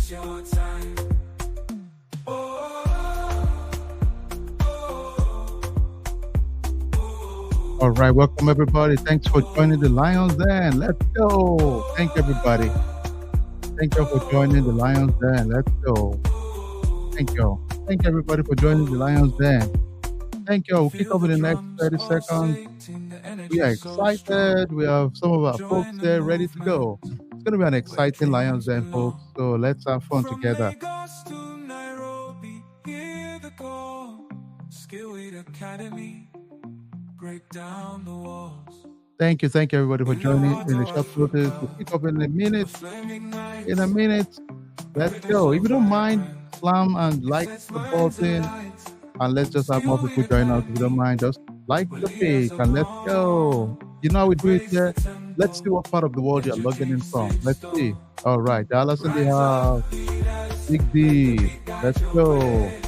waste your time. All right, welcome everybody. Thanks for joining the Lions Den. Let's go. Thank you, everybody. Thank you for joining the Lions Den. Let's go. Thank you. Thank you, everybody, for joining the Lions Den. Thank you. We'll kick Feel off in the the next drums 30 seconds. pulsating, the We energy are so strong. excited. We have some of our folks Join the there ready to go. movement It's going to be an where exciting Lions kings Den, folks. belong. So let's have fun From together. Lagos to Nairobi, hear the call. Skillweed Academy, break down the walls. Thank you. Thank you, everybody, for In the joining heart in the of short notice. We'll Africa, kick off in a the minute. flame In a ignites minute. Let's with go. so If you don't mind, vibrant. slam and It like sets the minds button. alight. And let's just have more people Skillweed join us. If you don't Academy, mind, just like where the leaders page are and let's go. born. You know how we do it Raise the here. Let's see tempo, what part of the world you're let your logging in dreams from. take Let's see. storm. All right, Dallas in the Rise house. up, leaders, Big let the D. beat guide Let's your go. way.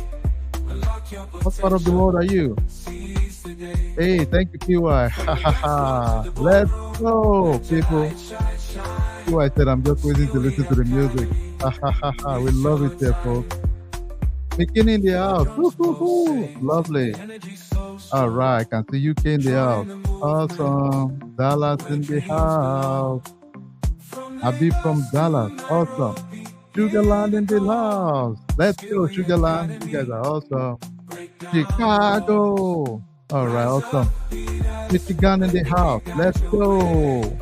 Unlock your What part of the world potential, are you? seize the day. Hey, thank you, PY. From Ha the ha dance floor to ha. the Let's ballroom, go, let your people. light shine, shine. PY said I'm just waiting to listen Skillweed to the music. Academy, Ha ha ha ha. We waste love it your here, folks. time. Mickey in the Feel the house. drums Woo-hoo-hoo. pulsate, the Lovely. energy so All strong. right, I can see UK in the house. Join the movement Awesome. Dallas where in the kings house. belong. From Abi Lagos from to Dallas. Awesome. Nairobi, hear Sugarland the in the call. house. Let's go, Skillweed Sugarland. You guys Academy, are awesome. break down the walls. Chicago. All right, Rise up, awesome. leaders, Michigan in let the the house. beat guide Let's your way. go.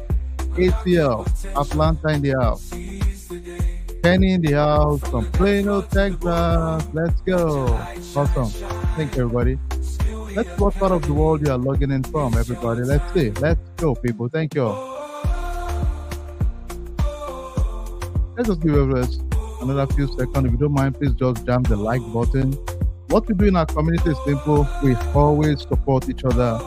Unlock your ATL. potential, Atlanta in the house. seize the day. Kenny in the house From from the dance Plano, floor to the Texas. ballroom, Let's let your go. light shine, Awesome. Thank you, shine. everybody. Let's see Skillweed what part of the world you Academy, are logging in from, waste your everybody. Let's see. time. Let's go, people. Thank you. Let's just give us another few seconds. If you don't mind, please just jam the like button. What we do in our community is simple. We always support each other,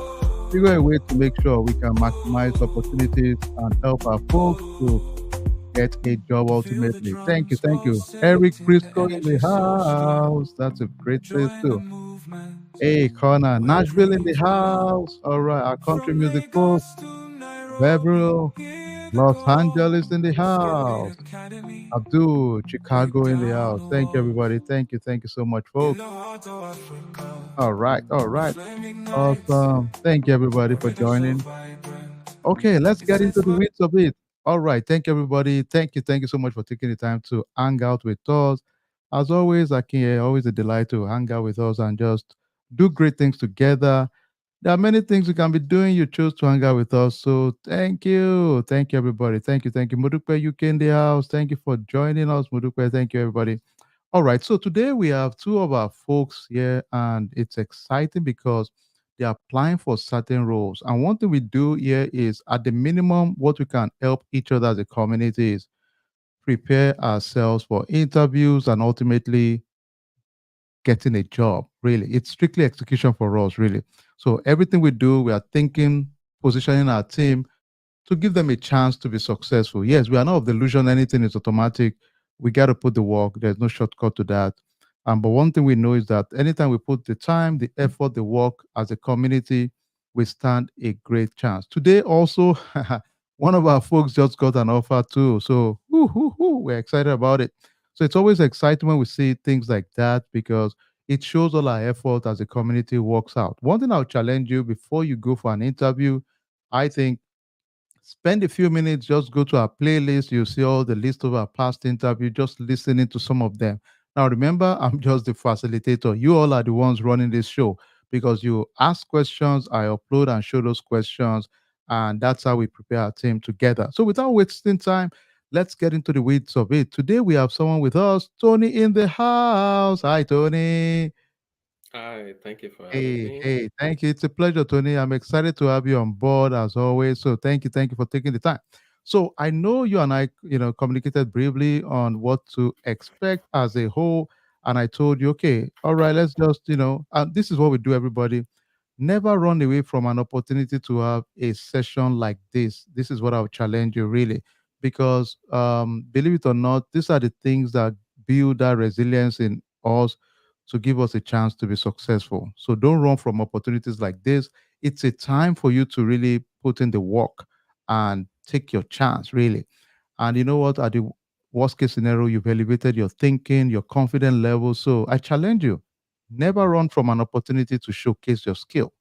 figure a way to make sure we can maximize opportunities and help our folks to get a job Feel the ultimately. Thank you, drums thank you. Eric pulsating, the Prisco in energy the so strong. house. That's a great place Join the too. movement Hey, Connor, where Nashville in the kings belong. house. All right, our country From music folks. Lagos to Nairobi, Beverly, hear the Los call. Angeles in the Skillweed house. Academy, Abdul, break Chicago in the down house. the Thank you, walls. everybody. Thank you. Thank you so much, In folks. the heart of Africa, All right. All the right. flame ignites, Awesome. Thank you, everybody, a for rhythm so joining. vibrant. Okay, let's It get into sets the my weeds of it. All right. Thank you, everybody. Thank you. Thank you so much for taking the time to hang out with us. As always, Akin, always a delight to hang out with us and just do great things together. There are many things we can be doing. You chose to hang out with us. So thank you. Thank you, everybody. Thank you. Thank you. Mudupe UK in the house. Thank you for joining us, Mudupe. Thank you, everybody. All right. So today we have two of our folks here, and it's exciting because they're applying for certain roles. And one thing we do here is, at the minimum, what we can help each other as a community is prepare ourselves for interviews and ultimately getting a job. Really, it's strictly execution for us, really. So everything we do, we are thinking, positioning our team to give them a chance to be successful. Yes, we are not of the illusion anything is automatic. We got to put the work. There's no shortcut to that. But one thing we know is that anytime we put the time, the effort, the work as a community, we stand a great chance. Today, also, one of our folks just got an offer too. So we're excited about it. So it's always exciting when we see things like that because it shows all our effort as a community works out. One thing I'll challenge you before you go for an interview, I think spend a few minutes, just go to our playlist. You'll see all the list of our past interview, just listening to some of them. Now, remember, I'm just the facilitator. You all are the ones running this show because you ask questions, I upload and show those questions, and that's how we prepare our team together. So, without wasting time, let's get into the weeds of it. Today, we have someone with us, Tony in the house. Hi, Tony. Hi, thank you for having Hey, me. hey, thank you. It's a pleasure, Tony. I'm excited to have you on board as always. So thank you for taking the time. So I know you and I, communicated briefly on what to expect as a whole. And I told you, okay, all right, let's just, and this is what we do, everybody. Never run away from an opportunity to have a session like this. This is what I'll challenge you really, because believe it or not, these are the things that build that resilience in us to give us a chance to be successful. So don't run from opportunities like this. It's a time for you to really put in the work and take your chance, really. And you know what? Worst case scenario, you've elevated your thinking, your confidence level. So I challenge you, never run from an opportunity to showcase your skill.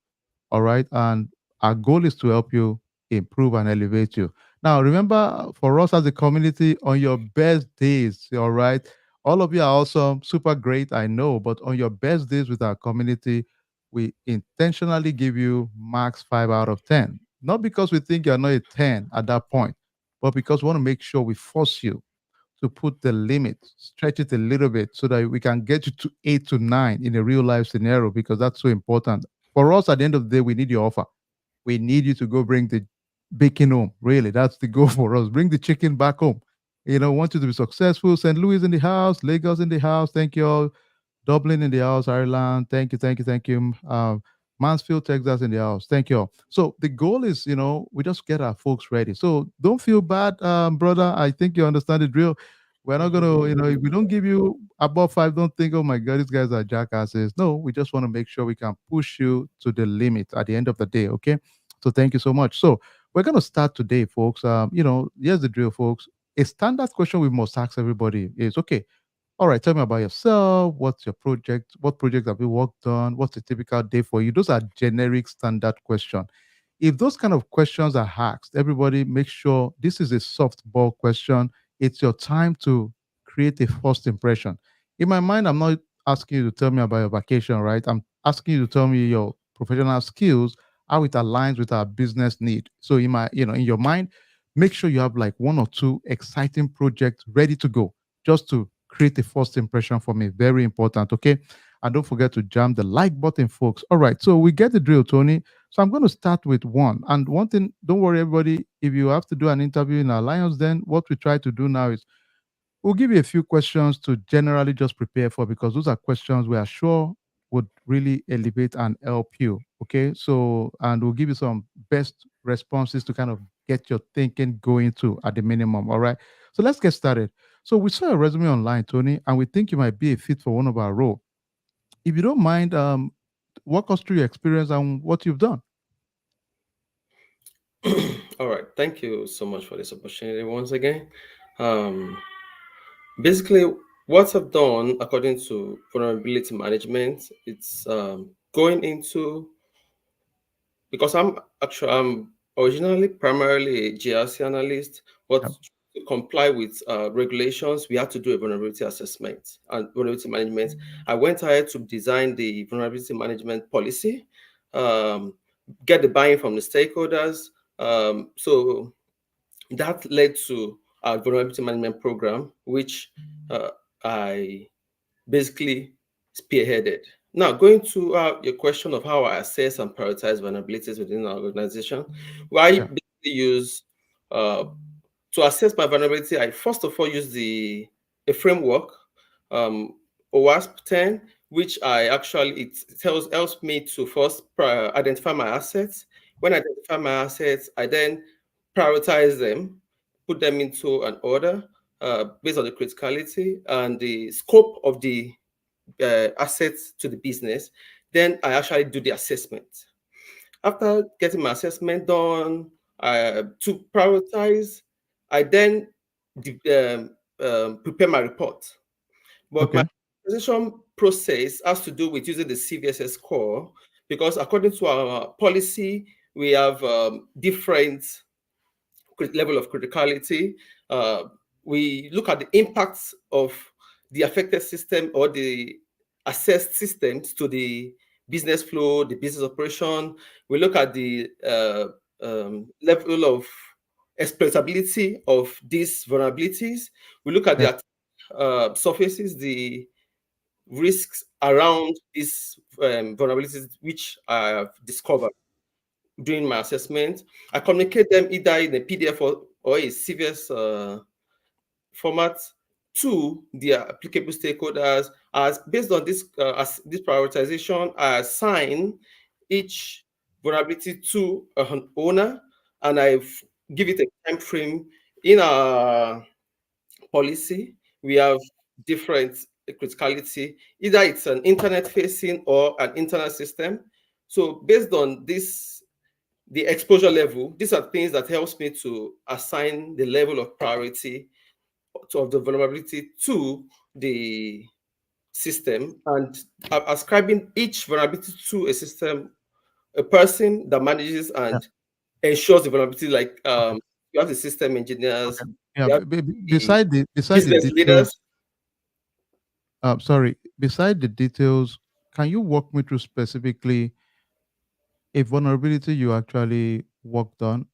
All right. And our goal is to help you improve and elevate you. Now, remember, for us as a community, on your best days, all right, all of you are awesome, super great, I know, but on your best days with our community, we intentionally give you max 5 out of 10. Not because we think you're not a 10 at that point, but because we want to make sure we force you to put the limit, stretch it a little bit so that we can get you to 8 to 9 in a real life scenario, because that's so important. For us, at the end of the day, we need your offer. We need you to go bring the bacon home. Really, that's the goal for us. Bring the chicken back home. Want you to be successful. St. Louis in the house, Lagos in the house. Thank you all. Dublin in the house, Ireland. Thank you, thank you, thank you. Mansfield, Texas in the house. Thank you all. So the goal is, we just get our folks ready. So don't feel bad, brother. I think you understand the drill. We're not gonna, if we don't give you above five, don't think, oh my God, these guys are jackasses. No, we just want to make sure we can push you to the limit at the end of the day. Okay. So thank you so much. So we're gonna start today, folks. Here's the drill, folks. A standard question we must ask everybody is, okay, all right, tell me about yourself. What's your project? What project have you worked on? What's a typical day for you? Those are generic standard questions. If those kind of questions are asked, everybody make sure this is a softball question. It's your time to create a first impression. In my mind, I'm not asking you to tell me about your vacation, right? I'm asking you to tell me your professional skills, how it aligns with our business need. So in your mind, make sure you have like one or two exciting projects ready to go just to create a first impression for me. Very important. Okay. And don't forget to jam the like button, folks. All right. So we get the drill, Tony. So I'm going to start with one. And one thing, don't worry, everybody. If you have to do an interview in Alliance, then what we try to do now is we'll give you a few questions to generally just prepare for, because those are questions we are sure would really elevate and help you. Okay. So, and we'll give you some best responses to kind of get your thinking going too at the minimum. All right. So let's get started. So we saw a resume online, Tony, and we think you might be a fit for one of our roles. If you don't mind, walk us through your experience and what you've done. All right. Thank you so much for this opportunity once again. Um, Basically, what I've done according to vulnerability management, it's going into because I'm originally primarily a GRC analyst, but Yep. to comply with regulations, we had to do a vulnerability assessment and vulnerability management. I went ahead to design the vulnerability management policy, um, get the buy-in from the stakeholders. So that led to our vulnerability management program, which I basically spearheaded. Now, going to your question of how I assess and prioritize vulnerabilities within our organization, well, I Yeah. basically use uh, to assess my vulnerability. I first of all use the a framework, um, OWASP 10, which it helps me to first identify my assets. When I identify my assets, I then prioritize them, put them into an order based on the criticality and the scope of the assets to the business. Then I actually do the assessment. After getting my assessment done, to prioritize, I then prepare my report. But my Okay. presentation process has to do with using the CVSS score because according to our policy, we have different level of criticality. Uh, we look at the impacts of the affected system or the assessed systems to the business flow, the business operation. We look at the level of exploitability of these vulnerabilities. We look at Yeah. the surfaces, the risks around these vulnerabilities which I have discovered during my assessment. I communicate them either in a PDF or a CVS format to the applicable stakeholders. As based on this prioritization, I assign each vulnerability to an owner, and give it a time frame. In our policy, we have different criticality. Either it's an internet facing or an internal system. So based on this the exposure level, these are things that helps me to assign the level of priority of the vulnerability to the system, and ascribing each vulnerability to a system, a person that manages Yeah. and ensures the vulnerability, like Okay. you have the system engineers, Okay. Yeah. you have the Beside the business details, leaders. sorry, beside the details, can you walk me through specifically a vulnerability you actually worked on?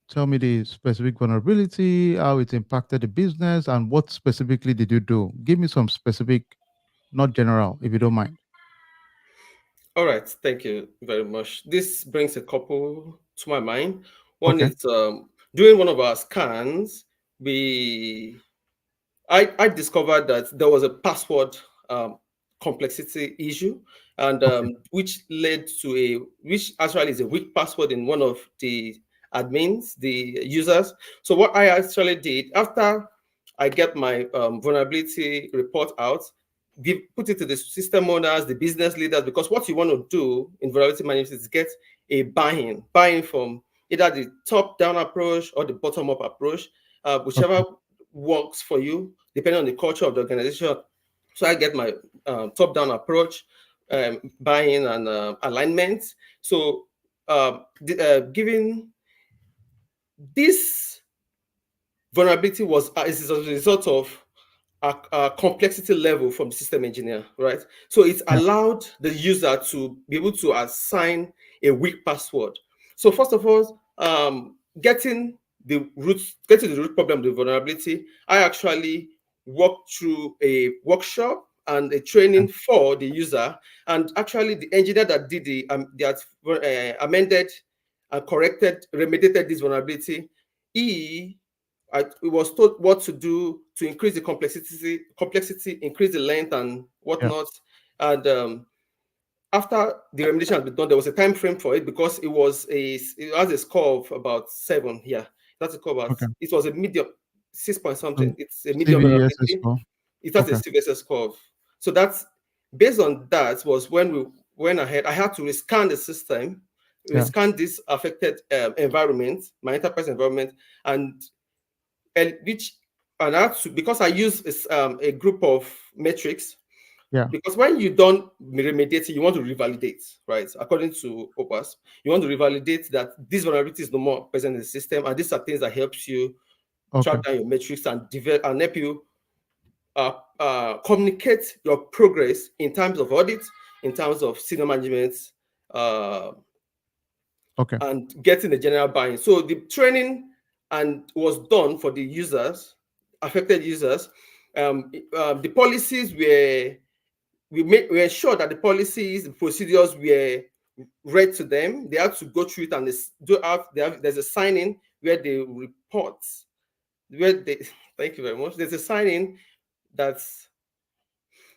Tell me the specific vulnerability, how it impacted the business, and what specifically did you do? Give me some specific, not general, if you don't mind. All right, thank you very much. This brings a couple to my mind. One Okay. is during one of our scans, we I discovered that there was a password um, complexity issue, and Okay. which led to which actually is a weak password in one of the admins, the users. So what I actually did after I get my vulnerability report out, put it to the system owners, the business leaders, because what you want to do in vulnerability management is get a buy-in from either the top-down approach or the bottom-up approach, whichever Okay. works for you, depending on the culture of the organization. So I get my top-down approach, buy-in and alignment. So given this vulnerability is a result of a complexity level from the system engineer, right? So it Yeah. allowed the user to be able to assign a weak password. So first of all, getting the root problem, the vulnerability, I actually walked through a workshop and a Yeah. training for the user, and actually the engineer that did amended and corrected, remediated this vulnerability, he was told what to do to increase the complexity, increase the length and Yeah. whatnot. And after the remediation had been done, there was a time frame for it because it has a score of about 7. Yeah, that's a score about, Okay. it was a medium, 6 point So something. It's a medium CVSS vulnerability. score. It has a Okay. CVSS score of, so that's based on that was when we went ahead. I had to rescan the system, Yeah. rescan this affected environment, my enterprise environment, and which and I have to, because I use a group of metrics, Yeah. because when you don't remediate, you want to revalidate, right? According to OPAS, you want to revalidate that this vulnerability is no more present in the system, and these are things that helps you Okay. track down your metrics and develop and help you communicate your progress in terms of audit, in terms of senior management, uh, Okay. and getting the general buy-in. So the training and was done for the users, affected users. The policies were we ensured that the policies, the procedures were read to them. They had to go through it, and there's a sign-in where they report where they thank you very much. There's a sign-in that's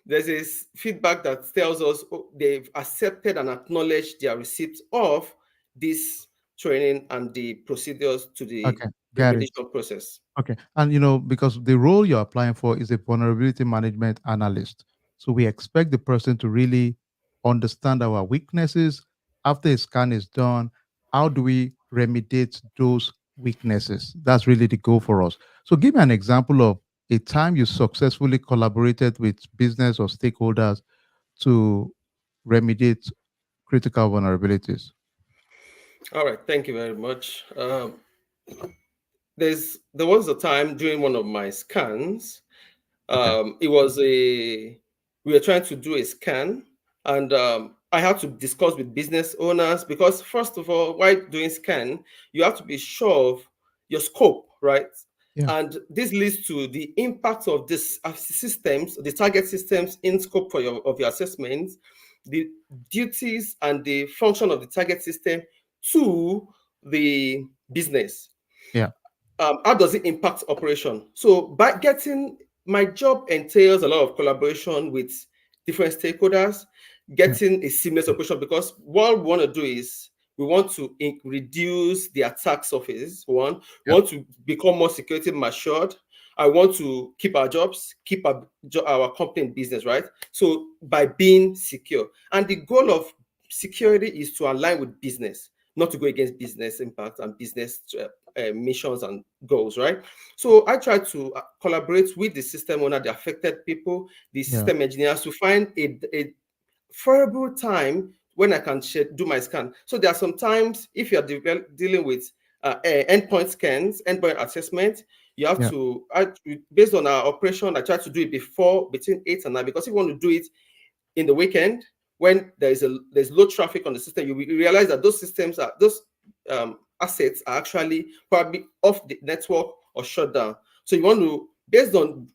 there's this feedback that tells us they've accepted and acknowledged their receipt of this training and the procedures to the Okay. Got it. remediation process. Okay. And because the role you're applying for is a vulnerability management analyst. So we expect the person to really understand our weaknesses. After a scan is done, how do we remediate those weaknesses? That's really the goal for us. So give me an example of a time you successfully collaborated with business or stakeholders to remediate critical vulnerabilities. All right, thank you very much. There was a time during one of my scans. Okay. It was we were trying to do a scan, and I had to discuss with business owners because first of all, while doing scan, you have to be sure of your scope, right? Yeah. And this leads to the impact of this systems, the target systems in scope for your assessments, the duties and the function of the target system to the business. Yeah. How does it impact operation? So by getting my job entails a lot of collaboration with different stakeholders, Yeah. getting a seamless operation, because what we want to do is we want to reduce the attack surface. One, we Yeah. want to become more security matured. I want to keep our jobs, keep our company in business, right? So by being secure, and the goal of security is to align with business, not to go against business impact and business missions and goals, right? So I try to collaborate with the system owner, the affected people, the Yeah. system engineers to find a favorable time when I can do my scan. So there are sometimes if you're dealing with endpoint scans, endpoint assessment, you have Yeah. to, based on our operation, I try to do it before between 8 and 9, because if you want to do it in the weekend when there's low traffic on the system, you will realize that those systems are those assets are actually probably off the network or shut down. So you want to, based on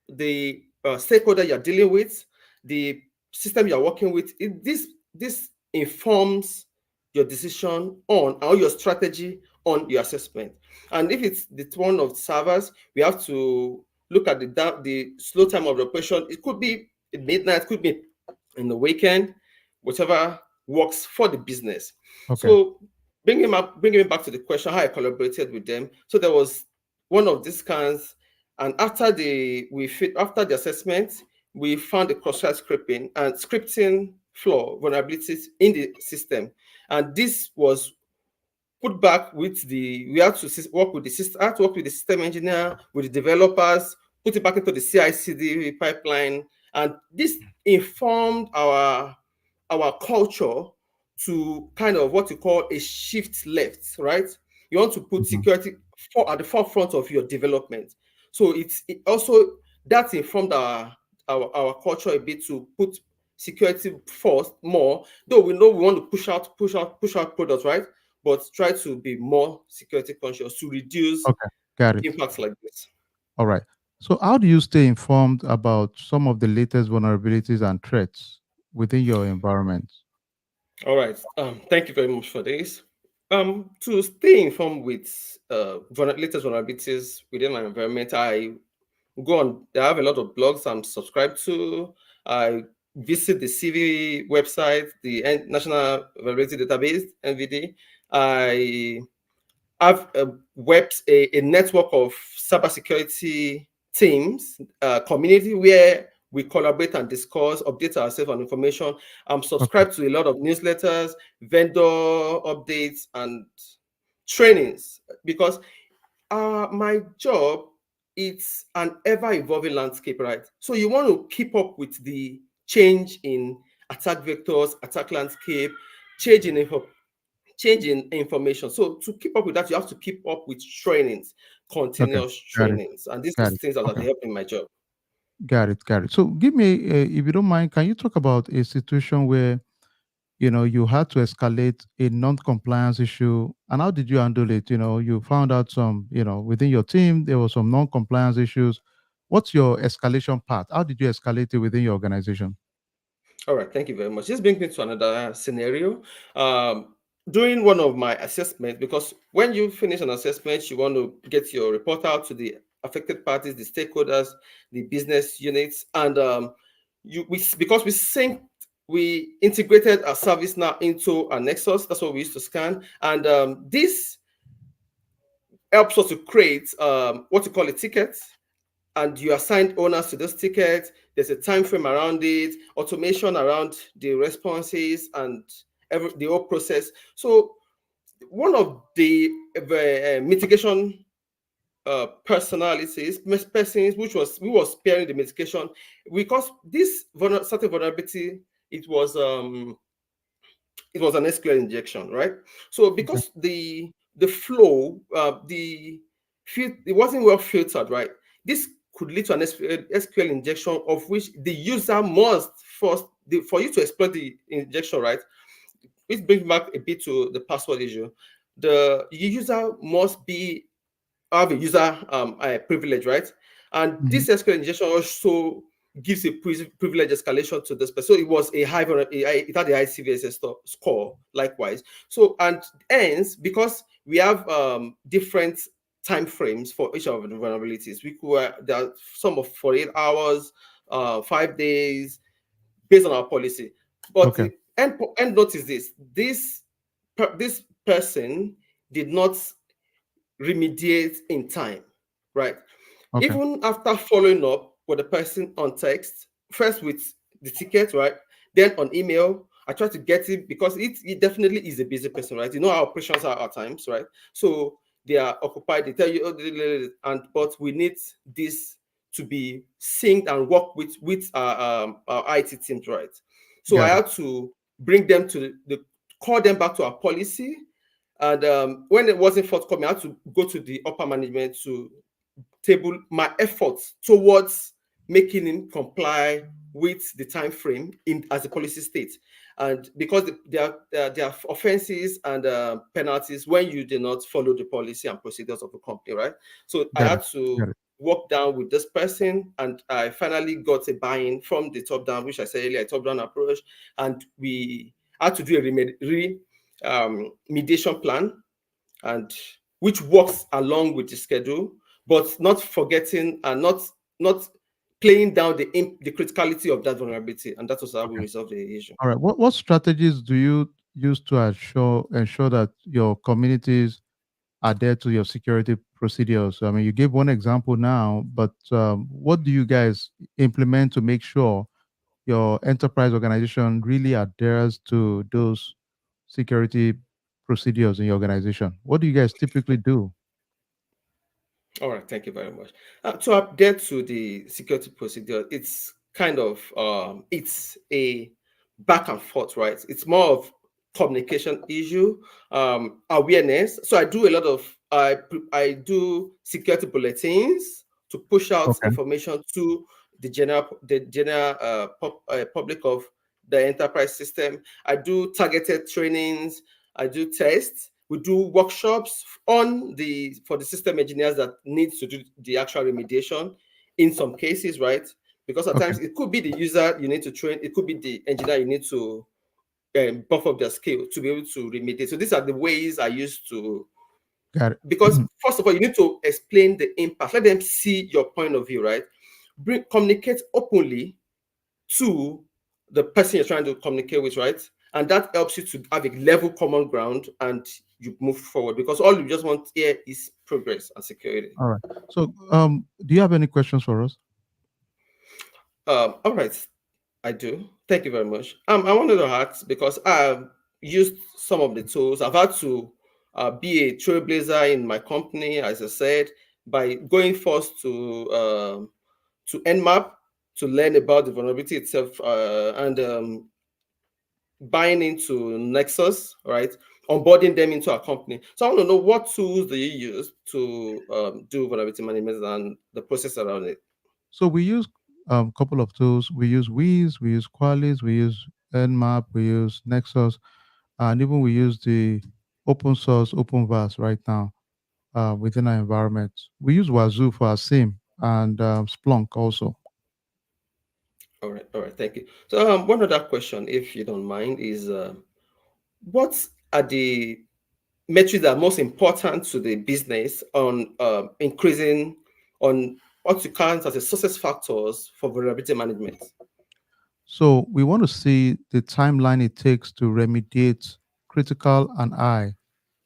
the stakeholder you're dealing with, the system you're working with, this informs your decision on or your strategy on your assessment. And if it's the one of servers, we have to look at the slow time of the operation. It could be at midnight, could be in the weekend, whatever works for the business. Okay. So bringing me back to the question, how I collaborated with them. So there was one of these scans, and after the assessment, we found the cross-site scripting flaw vulnerabilities in the system, and this was put back with we had to work with the system, I had to work with the system engineer, with the developers, put it back into the CI/CD pipeline, and this informed our culture to kind of what you call a shift left, right? You want to put Mhm. security at the forefront of your development. So it also that informed our culture a bit to put security first more. Though we know we want to push out products, right? But try to be more security conscious to reduce Okay. Got it. impacts like this. All right. So, how do you stay informed about some of the latest vulnerabilities and threats within your environment? All right. Thank you very much for this. To stay informed with latest vulnerabilities within my environment, I go on. I have a lot of blogs I'm subscribed to. I visit the CV website, the National Vulnerability Database (NVD). I have a network of cybersecurity teams, community where we collaborate and discuss, update ourselves on information. I'm Okay. subscribed to a lot of newsletters, vendor updates, and trainings because my job, it's an ever-evolving landscape, right? So you want to keep up with the change in attack vectors, attack landscape, change in information. So to keep up with that, you have to keep up with trainings, Okay. continuous Got it. trainings, and these are Got it. things that have Okay. helped in my job. Got it. Got it. So, give me, if you don't mind, can you talk about a situation where you had to escalate a non-compliance issue, and how did you handle it? You found out some, within your team there was some non-compliance issues. What's your escalation path? How did you escalate it within your organization? All right, thank you very much. This brings me to another scenario. During one of my assessments, because when you finish an assessment, you want to get your report out to the affected parties, the stakeholders, the business units, and because we integrated our service now into our Nexus. That's what we used to scan, and this helps us to create what you call a ticket, and you assign owners to those tickets. There's a time frame around it, automation around the responses, and the whole process. So one of the mitigation persons, which was we was sparing the mitigation because this certain vulnerability, it was um it was an SQL injection, right? So Okay. because the flow, it wasn't well filtered, right? This could lead to an SQL injection of which the user must first, for you to exploit the injection, right? Which brings back a bit to the password issue. The user must have a user privilege, right? And Mhm. this SQL injection also gives a privilege escalation to this person. So it was it had a high CVSS score, likewise. So and ends because we have different time frames for each of the vulnerabilities. There are some of 48 hours, 5 days, based on our policy. But Okay. the end note is this person did not remediate in time, right? Okay. Even after following up with the person on text, first with the ticket, right? Then on email, I try to get it because it definitely is a busy person, right? You know how operations are at times, right? So they are occupied. They tell you, oh, and but we need this to be synced and work with our IT teams, right? So I Got it. had to bring them to call them back to our policy, and when it wasn't forthcoming, I had to go to the upper management to table my efforts towards making him comply with the time frame in as a policy state. And because there are offenses and penalties when you do not follow the policy and procedures of the company, right? So I Got it. had to Got it. work down with this person, and I finally got a buy-in from the top down, which I said earlier, a top down approach, and we had to do mediation plan, and which works along with the schedule, but not forgetting and not playing down the criticality of that vulnerability, and that was how we Okay. resolved the issue. All right. What strategies do you use to ensure that your communities adhere to your security procedures? I mean, you gave one example now, but what do you guys implement to make sure your enterprise organization really adheres to those security procedures in your organization? What do you guys typically do? All right, thank you very much. To update to the security procedure, it's kind of it's a back and forth, right? It's more of communication issue, awareness. So I do a lot of I do security bulletins to push out Okay. information to the general public of the enterprise system. I do targeted trainings. I do tests. We do workshops on the for the system engineers that needs to do the actual remediation in some cases, right? Because at Okay. times it could be the user you need to train, it could be the engineer you need to buff up their skill to be able to remediate. So these are the ways I use to, Got it. because first of all, you need to explain the impact, let them see your point of view, right? Communicate openly to the person you're trying to communicate with, right? And that helps you to have a level common ground and you move forward, because all you just want here is progress and security. All right. So, do you have any questions for us? All right, I do. Thank you very much. I wanted to ask because I've used some of the tools. I've had to be a trailblazer in my company, as I said, by going first to Nmap to learn about the vulnerability itself, and buying into Nexus, right? Onboarding them into our company. So I want to know, what tools do you use to do vulnerability management and the process around it? So we use a couple of tools. We use Wiz, we use Qualys, we use Nmap, we use Nexus, and even we use the open source OpenVAS right now within our environment. We use Wazoo for our SIM and Splunk also. All right, thank you. So one other question, if you don't mind, is what are the metrics that are most important to the business on increasing on what you count as a success factors for vulnerability management? So we want to see the timeline it takes to remediate critical and I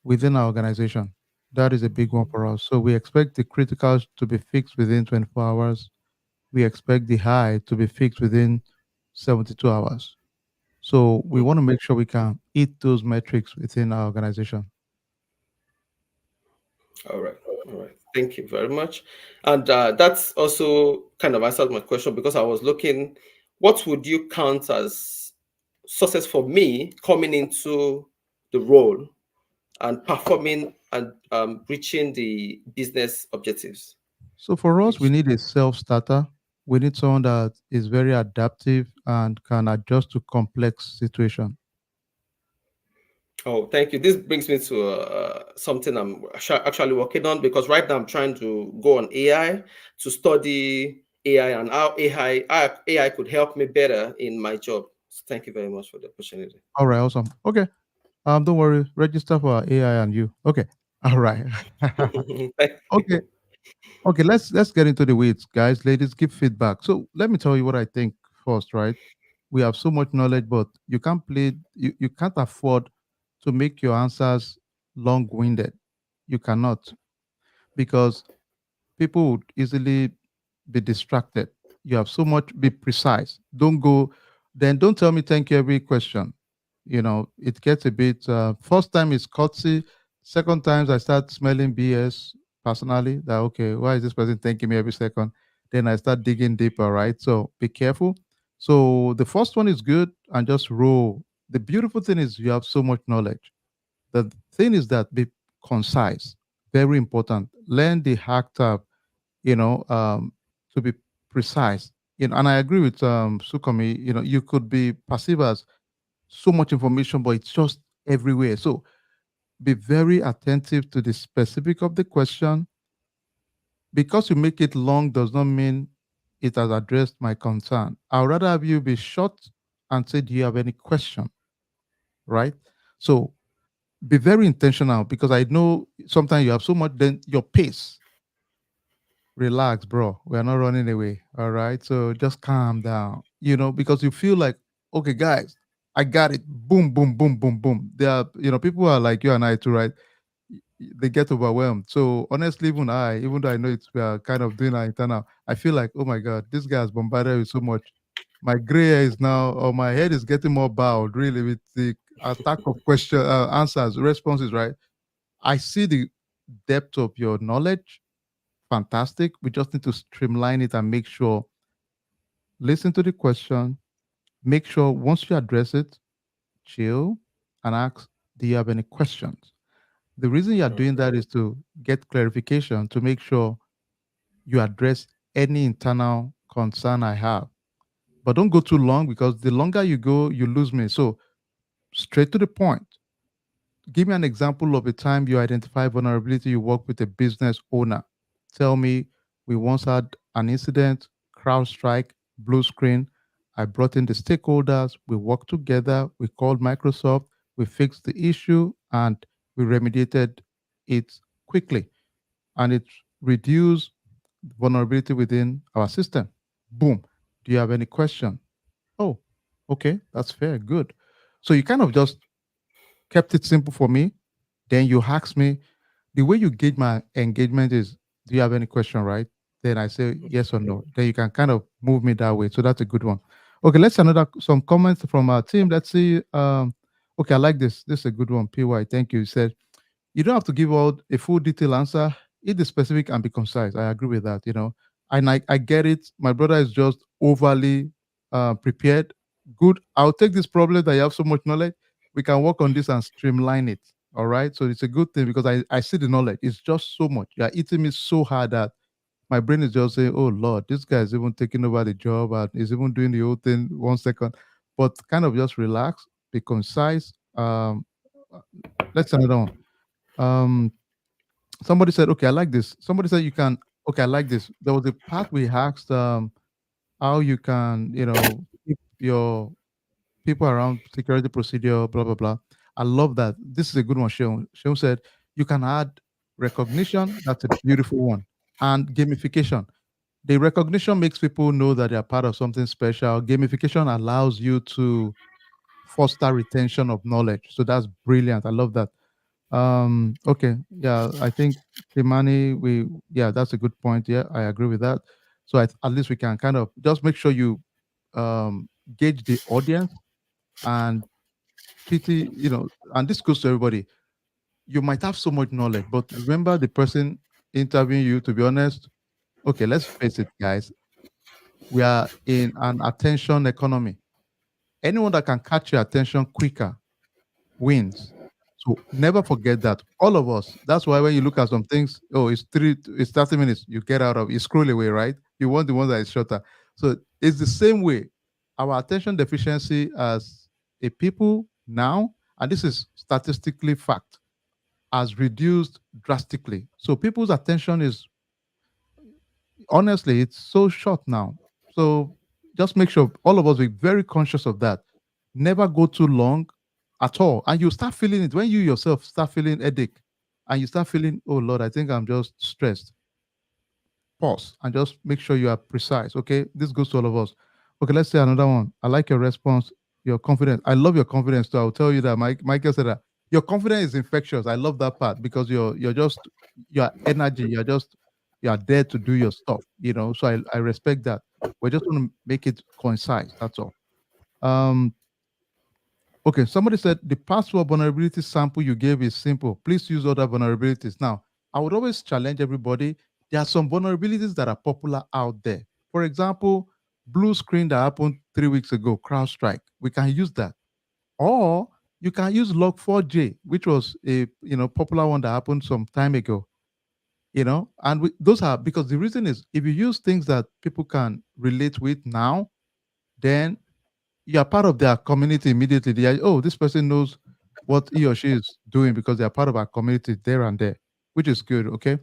within our organization. That is a big one for us. So we expect the criticals to be fixed within 24 hours. We expect the high to be fixed within 72 hours. So we Mm. want to make sure we can hit those metrics within our organization. All right. All right. Thank you very much. And that's also kind of answered my question, because I was looking, what would you count as success for me coming into the role and performing and reaching the business objectives? So for us, we Which, need a self starter. We need someone that is very adaptive and can adjust to complex situation. oh, thank you. This brings me to something I'm actually working on, because right now I'm trying to go on AI to study AI and how AI could help me better in my job. So thank you very much for the opportunity. All right, awesome. Okay. Don't worry. Register for AI and you. Okay. All right. Thank Okay. you. Okay. Let's get into the weeds, guys. Ladies, give feedback. So let me tell you what I think first. Right. We have so much knowledge, but you can't afford to make your answers long-winded. You cannot, because people would easily be distracted. You have so much, be precise. Don't tell me thank you every question. It gets a bit, first time is courtesy, Second times I start smelling BS personally. That okay, why is this person thanking me every second? Then I start digging deeper, right? So be careful. So the first one is good and just roll. The beautiful thing is you have so much knowledge. The thing is that be concise, very important. Learn the hack tab, you know, to be precise. And I agree with Sukomi. You could be perceived as so much information, but it's just everywhere. So be very attentive to the specific of the question. Because you make it long does not mean it has addressed my concern. I'd rather have you be short and say, do you have any question? Right? So be very intentional because I know sometimes you have so much, then your pace. Relax, bro. We are not running away. All right. So just calm down, because you feel like, okay, guys, I got it. Boom, boom, boom, boom, boom. There are, people are like you and I too, right? They get overwhelmed. So honestly, even though I know it's we are kind of doing our internal, I feel like, oh my God, this guy has bombarded with so much. My gray hair is now, or my head is getting more bowed, really, with the attack of question answers, responses, right? I see the depth of your knowledge. Fantastic. We just need to streamline it and make sure, listen to the question, make sure once you address it, chill and ask, do you have any questions? The reason you are doing that is to get clarification to make sure you address any internal concern I have. But don't go too long because the longer you go, you lose me. So straight to the point. Give me an example of a time you identify vulnerability you work with a business owner. Tell me, we once had an incident, CrowdStrike, blue screen. I brought in the stakeholders, we worked together, we called Microsoft, we fixed the issue, and we remediated it quickly. And it reduced vulnerability within our system. Boom. Do you have any question? Oh, okay, that's fair. Good. So you kind of just kept it simple for me. Then you ask me, the way you gauge my engagement is, do you have any question, right? Then I say yes or no. Then you can kind of move me that way. So that's a good one. Okay, let's see another some comments from our team. Let's see. Okay, I like this. This is a good one. PY, thank you. He said, you don't have to give out a full detailed answer. It is specific and be concise. I agree with that. And I get it. My brother is just overly prepared. Good. I'll take this problem that you have so much knowledge. We can work on this and streamline it. All right. So it's a good thing because I see the knowledge. It's just so much. You're eating me so hard that my brain is just saying, oh Lord, this guy is even taking over the job and is even doing the whole thing 1 second. But kind of just relax, be concise. Uh, let's another one. Um, Somebody said, okay, I like this. Somebody said you can, okay, I like this. There was a part we asked how you can, keep your people around security procedure, blah, blah, blah. I love that. This is a good one, Sean. Sean said you can add recognition. That's a beautiful one. And gamification. The recognition makes people know that they're part of something special. Gamification allows you to foster retention of knowledge. So that's brilliant. I love that. Okay. Yeah, I think Kimani, yeah, that's a good point. Yeah, I agree with that. So at least we can kind of just make sure you um, gauge the audience and pity, and this goes to everybody. You might have so much knowledge, but remember the person interviewing you, to be honest. Okay, let's face it, guys. We are in an attention economy. Anyone that can catch your attention quicker wins. So never forget that. All of us. That's why when you look at some things, oh, it's 30 minutes, you get out of you scroll away, right? You want the one that is shorter. So it's the same way. Our attention deficiency as a people now, and this is statistically fact, has reduced drastically. So people's attention is honestly, it's so short now. So just make sure all of us be very conscious of that. Never go too long at all. And you start feeling it when you yourself start feeling headache and you start feeling, oh Lord, I think I'm just stressed. Pause and just make sure you are precise. Okay. This goes to all of us. Okay, let's say another one. I like your response, your confidence. I love your confidence too. I'll tell you that Michael said that your confidence is infectious. I love that part because you're just your energy, you're there to do your stuff. So I respect that. We just want to make it concise, that's all. Um Okay, somebody said the password vulnerability sample you gave is simple. Please use other vulnerabilities. Now, I would always challenge everybody. There are some vulnerabilities that are popular out there. For example, blue screen that happened 3 weeks ago, CrowdStrike. We can use that. Or you can use Log4j, which was a popular one that happened some time ago. And those are because the reason is if you use things that people can relate with now, then you are part of their community immediately. They are, oh, this person knows what he or she is doing because they are part of our community there and there, which is good. Okay.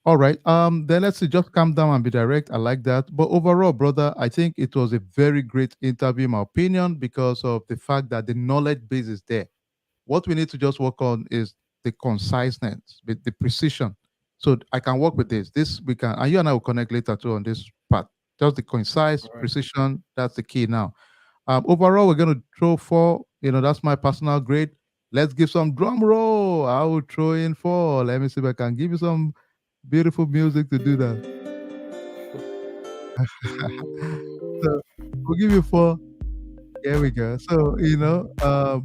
All right. Then let's see, just calm down and be direct. I like that. But overall, brother, I think it was a very great interview, in my opinion, because of the fact that the knowledge base is there. What we need to just work on is the conciseness, with the precision. So I can work with this. This we can, and you and I will connect later too on this part. Just the concise All right. precision. That's the key now. Overall, we're going to throw four. That's my personal grade. Let's give some drum roll. I will throw in four. Let me see if I can give you some beautiful music to do that. So we'll give you four. There we go. So,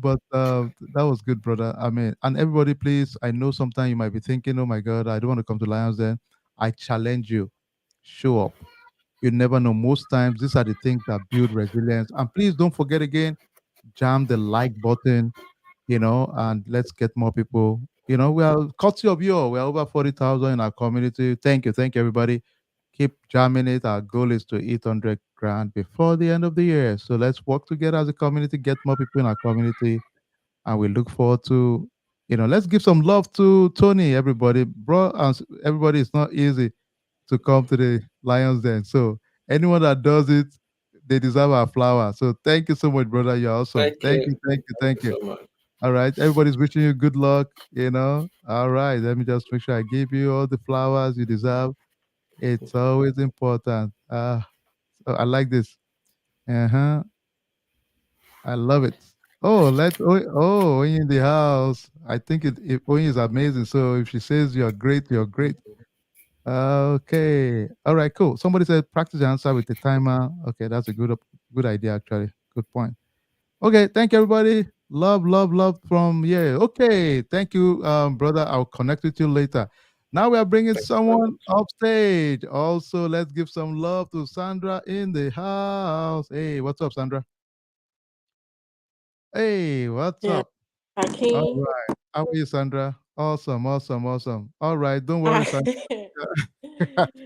but that was good, brother. I mean, and everybody, please, I know sometimes you might be thinking, oh my God, I don't want to come to Lions Den. I challenge you, show up. You never know. Most times, these are the things that build resilience. And please don't forget again, jam the like button, and let's get more people. We are courtesy of you all. We are over 40,000 in our community. Thank you. Thank you, everybody. Keep jamming it. Our goal is to hit 100 grand before the end of the year. So let's work together as a community, get more people in our community. And we look forward to, let's give some love to Tony, everybody. Bro, and everybody, it's not easy to come to the Lions Den. So anyone that does it, they deserve our flower. So thank you so much, brother. You're awesome. Thank Thank you. you, thank you, Thank you thank you. so much. All right. Everybody's wishing you good luck. All right. Let me just make sure I give you all the flowers you deserve. It's always important. So I like this. Uh-huh. I love it. Oh, Oyin in the house. I think Oyin is amazing. So if she says you're great, you're great. Okay. All right, cool. Somebody said practice the answer with the timer. Okay, that's a good idea actually. Good point. Okay, thank you everybody. Love, love, love from yeah. Okay, thank you, brother. I'll connect with you later. Now we are bringing Thank you so someone much. up stage. Also, let's give some love to Sandra in the house. Hey, what's up, Sandra? Hey, what's Yeah, up? All Hakeem. right. How are you, Sandra? Awesome, awesome, awesome. All right, don't worry, I, Sandra.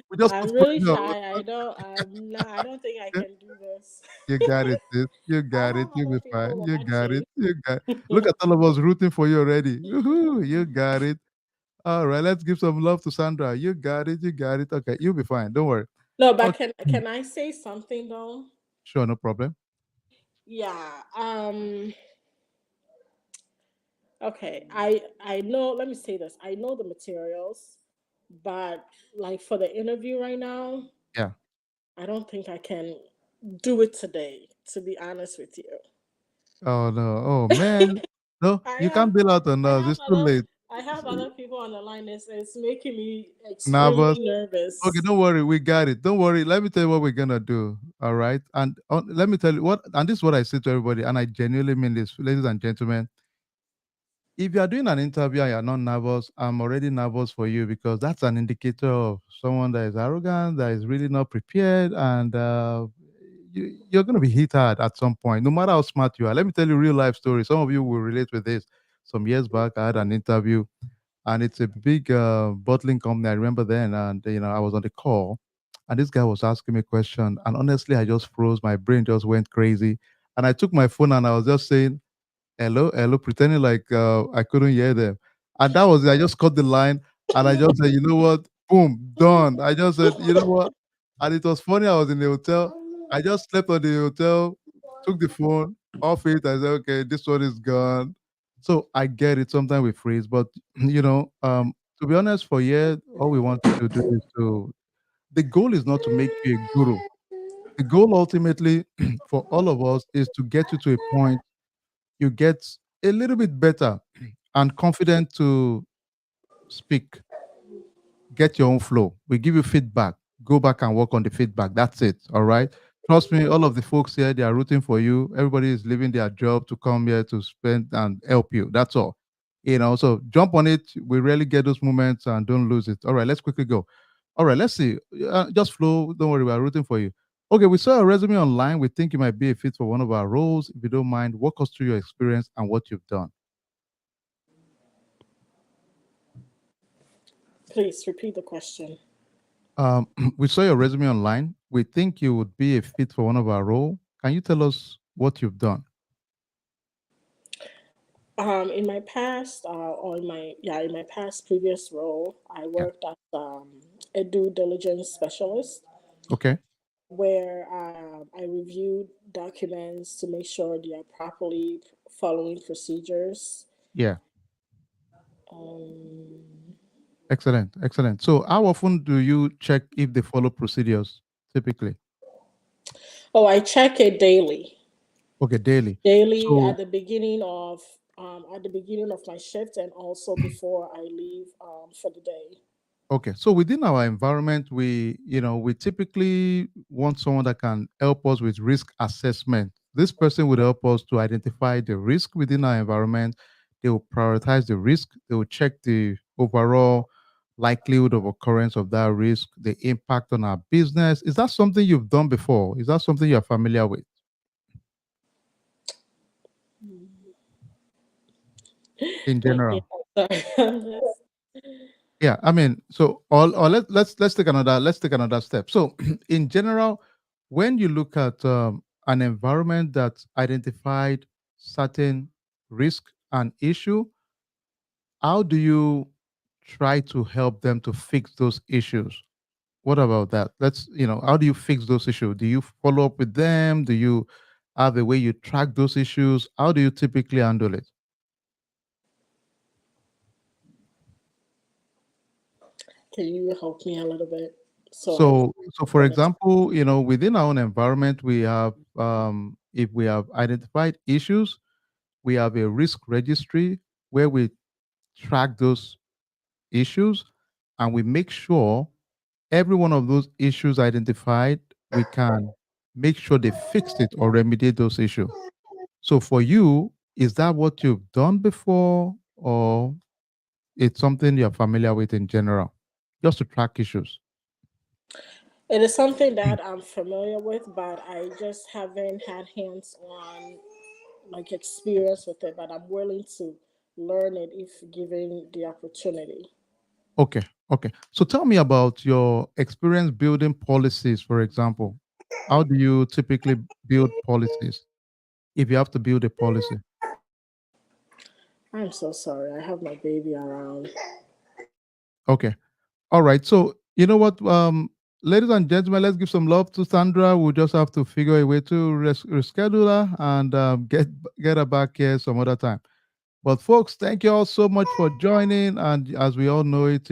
We just put I'm foot really in shy. I don't. I'm not. I don't think I your- can do this. You got it, sis. You I got it. have You'll other be fine. people You got watching. it. You got. Look at all of us rooting for you already. Woohoo! You got it. All right, let's give some love to Sandra. You got it. You got it. Okay, you'll be fine. Don't worry. No, but Okay. can I say something though? Sure, no problem. Yeah. Okay. I know. Let me say this. I know the materials, but like for the interview right now, Yeah. I don't think I can do it today. To be honest with you. Oh no. Oh man. No, I you have can't bail out on I us. have It's too other late. I have other people on the line. It's making me extremely Nervous. Okay, nervous. don't worry. We got it. Don't worry. Let me tell you what we're gonna do. All right. And let me tell you what. And this is what I say to everybody. And I genuinely mean this, ladies and gentlemen. If you are doing an interview and you're not nervous, I'm already nervous for you because that's an indicator of someone that is arrogant, that is really not prepared, and you're going to be hit hard at some point, no matter how smart you are. Let me tell you a real life story. Some of you will relate with this. Some years back, I had an interview, and it's a big bottling company. I remember then, and I was on the call, and this guy was asking me a question, and honestly, I just froze. My brain just went crazy, and I took my phone and I was just saying hello, hello, pretending like I couldn't hear them. And that was it. I just cut the line and I just said, you know what? Boom, done. I just said, you know what? And it was funny. I was in the hotel. I just slept on the hotel, took the phone off it. I said, okay, this one is gone. So I get it. Sometimes we freeze, but to be honest, for years, all we want to do is the goal is not to make you a guru. The goal ultimately for all of us is to get you to a point you get a little bit better and confident to speak, get your own flow. We give you feedback. Go back and work on the feedback. That's it. All right. Trust me, all of the folks here, they are rooting for you. Everybody is leaving their job to come here to spend and help you. That's all. So jump on it. We rarely get those moments and don't lose it. All right, let's quickly go. All right, let's see. Just flow. Don't worry, we are rooting for you. Okay, we saw a resume online. We think you might be a fit for one of our roles. If you don't mind, walk us through your experience and what you've done. Please repeat the question. We saw your resume online. We think you would be a fit for one of our role. Can you tell us what you've done? In my past, or in my past previous role, I Yeah. worked as a due diligence specialist, Okay. where I reviewed documents to make sure they are properly following procedures. Yeah. Um, Excellent. Excellent. So, how often do you check if they follow procedures typically? oh, I check it daily. Okay, daily. Daily So, at the beginning of my shift, and also before I leave for the day. okay. So within our environment, we typically want someone that can help us with risk assessment. This person would help us to identify the risk within our environment. They will prioritize the risk. They will check the overall likelihood of occurrence of that risk, the impact on our business. Is that something you've done before? Is that something you're familiar with in Yeah, general? sorry. Yeah, I mean, so or let's take another step. So, in general, when you look at an environment that identified certain risk and issue, how do you try to help them to fix those issues? What about that? How do you fix those issues? Do you follow up with them? Do you have a way you track those issues? How do you typically handle it? Can you help me a little bit so I So for can explain? example, within our own environment, we have, if we have identified issues, we have a risk registry where we track those issues and we make sure every one of those issues identified, we can make sure they fixed it or remediate those issues. So for you, is that what you've done before, or it's something you're familiar with in general, just to track issues? It is something that I'm familiar with, but I just haven't had hands-on like experience with it. But I'm willing to learn it if given the opportunity. Okay, okay. So tell me about your experience building policies, for example. How do you typically build policies if you have to build a policy? I'm so sorry. I have my baby around. Okay. All right. So you know what, ladies and gentlemen, let's give some love to Sandra. We'll just have to figure a way to reschedule her and get her back here some other time. But folks, thank you all so much for joining. And as we all know it,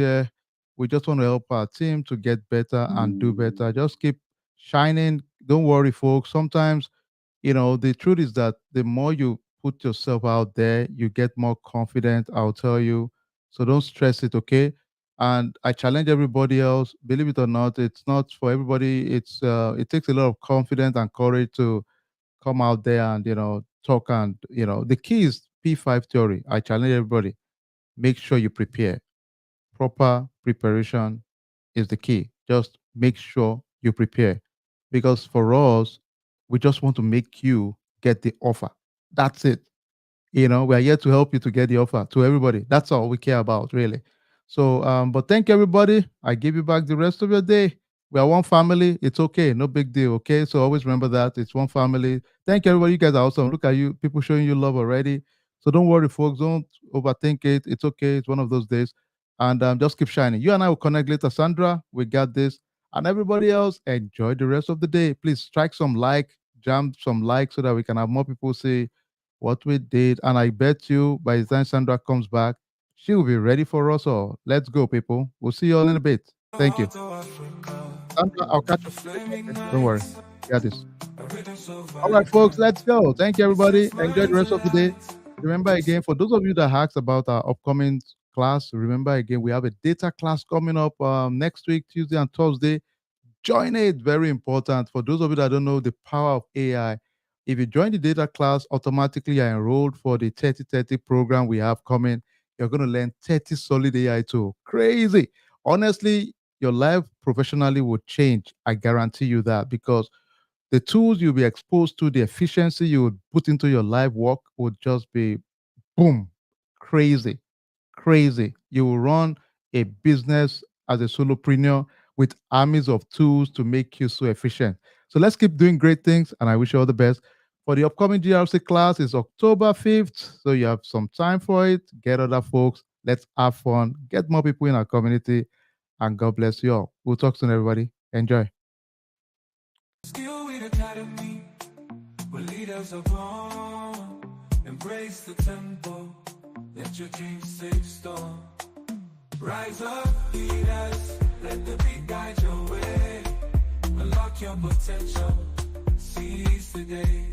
we just want to help our team to get better and do better. Just keep shining. Don't worry, folks. Sometimes, the truth is that the more you put yourself out there, you get more confident. I'll tell you. So don't stress it, okay? And I challenge everybody else. Believe it or not, it's not for everybody. It takes a lot of confidence and courage to come out there and talk, and the key is P5 theory. I challenge everybody, make sure you prepare. Proper preparation is the key. Just make sure you prepare, because for us, we just want to make you get the offer. That's it. We are here to help you to get the offer to everybody. That's all we care about, really. So, but thank you, everybody. I give you back the rest of your day. We are one family. It's okay. No big deal. Okay. So always remember that it's one family. Thank you, everybody. You guys are awesome. Look at you. People showing you love already. So don't worry, folks. Don't overthink it. It's okay. It's one of those days. And just keep shining. You and I will connect later. Sandra, we got this. And everybody else, enjoy the rest of the day. Please strike some like, jam some like so that we can have more people say what we did. And I bet you by the time Sandra comes back, she will be ready for us all. Let's go, people. We'll see you all in a bit. Thank you. Out of Africa, Sandra, I'll catch up with you later. flaming Okay? Don't worry. nights, Got this. a rhythm so All right, folks, vibrant. let's go. Thank you, everybody. Sets Enjoy the minds rest of the day. alight. Remember again, for those of you that asked about our upcoming class, remember again, we have a data class coming up next week, Tuesday and Thursday. Join it. Very important. For those of you that don't know the power of AI, if you join the data class, automatically you're enrolled for the 30/30 program we have coming. You're going to learn 30 solid AI tools. Crazy. Honestly, your life professionally will change. I guarantee you that, because the tools you'll be exposed to, the efficiency you would put into your life work would just be boom, crazy, crazy. You will run a business as a solopreneur with armies of tools to make you so efficient. So let's keep doing great things, and I wish you all the best. For the upcoming GRC class is October 5th, so you have some time for it. Get other folks. Let's have fun. Get more people in our community, and God bless you all. We'll talk soon, everybody. Enjoy. Skill with Academy, where leaders are born. Embrace the tempo, let your dreams take storm. Rise up, leaders, let the beat guide your way. Unlock your potential, seize the day.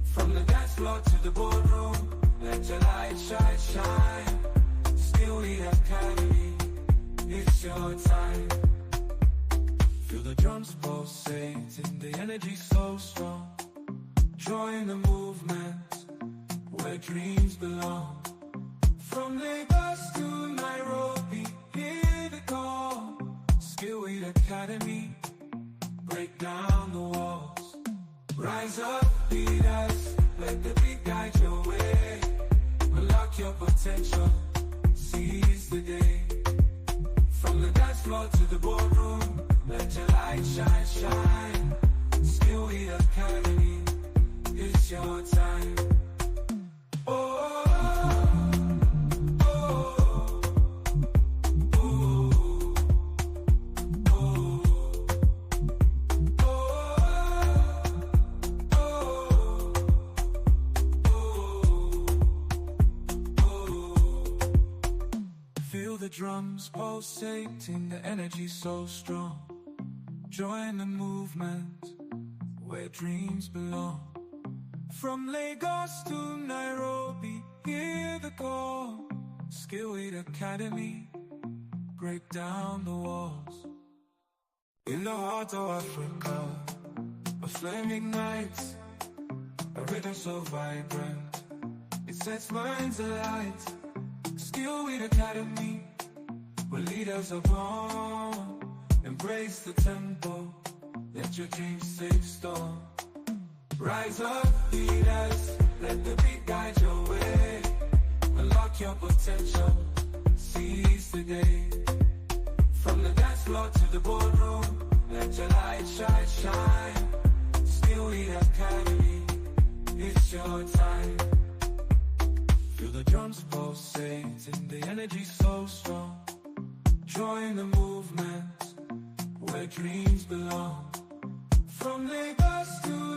From the dance floor to the boardroom, let your light shine, shine. Skill with Academy, it's your time. Feel the drums pulsating, the energy so strong. Join the movement where dreams belong. From Lagos to Nairobi, hear the call. Skill Weed Academy, break down the walls. Rise up, leaders, let the beat guide your way. Unlock your potential, seize the day. From the dance floor to the boardroom, let your light shine, shine. Skill Weed Academy, it's your time. Oh, oh, oh, oh, oh, Feel the drums pulsating, the energy so strong. Join the movement where dreams belong. From Lagos to Nairobi, hear the call. Skill Weed Academy, break down the walls. In the heart of Africa, a flame ignites, a rhythm so vibrant, it sets minds alight. Skill Weed Academy, where leaders are born. Embrace the tempo, let your dreams take storm. Rise up, leaders, let the beat guide your way. Unlock your potential, seize the day. From the dance floor to the boardroom, let your light shine, shine. Skill Weed Academy, it's your time. Feel the drums pulsating, the energy so strong. Join the movement where dreams belong. From Lagos to